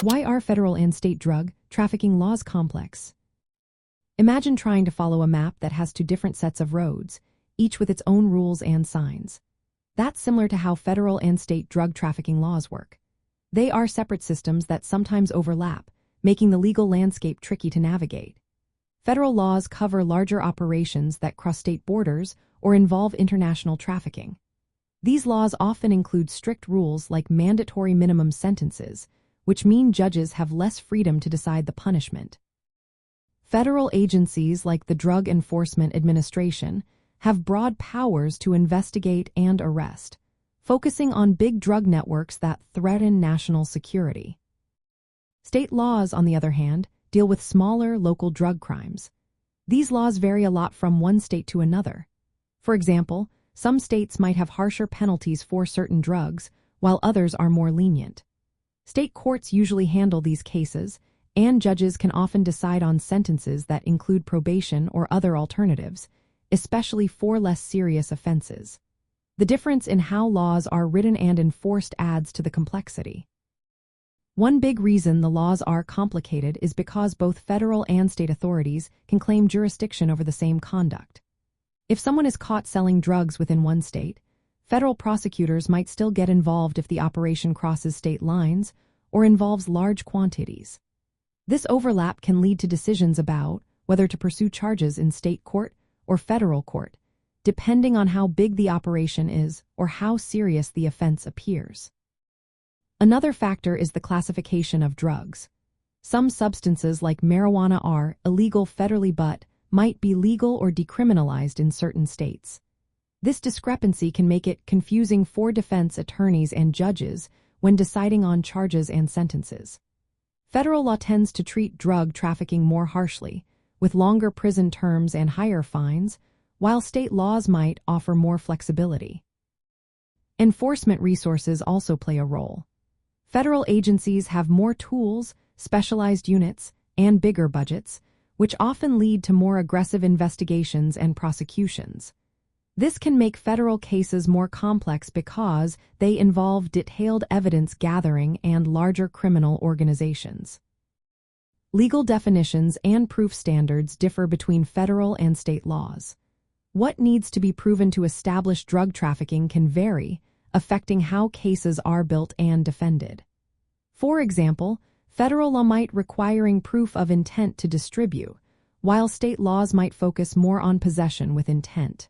Why are federal and state drug trafficking laws complex? Imagine trying to follow a map that has two different sets of roads, each with its own rules and signs. That's similar to how federal and state drug trafficking laws work. They are separate systems that sometimes overlap, making the legal landscape tricky to navigate. Federal laws cover larger operations that cross state borders or involve international trafficking. These laws often include strict rules like mandatory minimum sentences, which mean judges have less freedom to decide the punishment. Federal agencies like the Drug Enforcement Administration have broad powers to investigate and arrest, focusing on big drug networks that threaten national security. State laws, on the other hand, deal with smaller local drug crimes. These laws vary a lot from one state to another. For example, some states might have harsher penalties for certain drugs, while others are more lenient. State courts usually handle these cases, and judges can often decide on sentences that include probation or other alternatives, especially for less serious offenses. The difference in how laws are written and enforced adds to the complexity. One big reason the laws are complicated is because both federal and state authorities can claim jurisdiction over the same conduct. If someone is caught selling drugs within one state, federal prosecutors might still get involved if the operation crosses state lines or involves large quantities. This overlap can lead to decisions about whether to pursue charges in state court or federal court, depending on how big the operation is or how serious the offense appears. Another factor is the classification of drugs. Some substances like marijuana are illegal federally but might be legal or decriminalized in certain states. This discrepancy can make it confusing for defense attorneys and judges when deciding on charges and sentences. Federal law tends to treat drug trafficking more harshly, with longer prison terms and higher fines, while state laws might offer more flexibility. Enforcement resources also play a role. Federal agencies have more tools, specialized units, and bigger budgets, which often lead to more aggressive investigations and prosecutions. This can make federal cases more complex because they involve detailed evidence gathering and larger criminal organizations. Legal definitions and proof standards differ between federal and state laws. What needs to be proven to establish drug trafficking can vary, affecting how cases are built and defended. For example, federal law might requiring proof of intent to distribute, while state laws might focus more on possession with intent.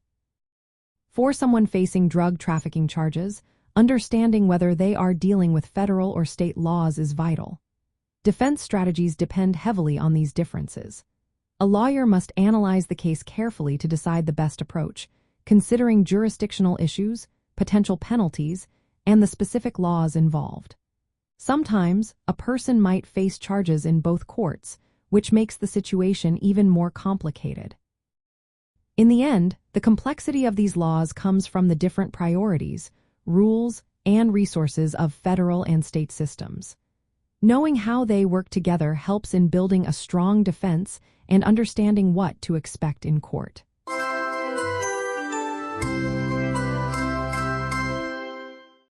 For someone facing drug trafficking charges, understanding whether they are dealing with federal or state laws is vital. Defense strategies depend heavily on these differences. A lawyer must analyze the case carefully to decide the best approach, considering jurisdictional issues, potential penalties, and the specific laws involved. Sometimes, a person might face charges in both courts, which makes the situation even more complicated. In the end, the complexity of these laws comes from the different priorities, rules, and resources of federal and state systems. Knowing how they work together helps in building a strong defense and understanding what to expect in court.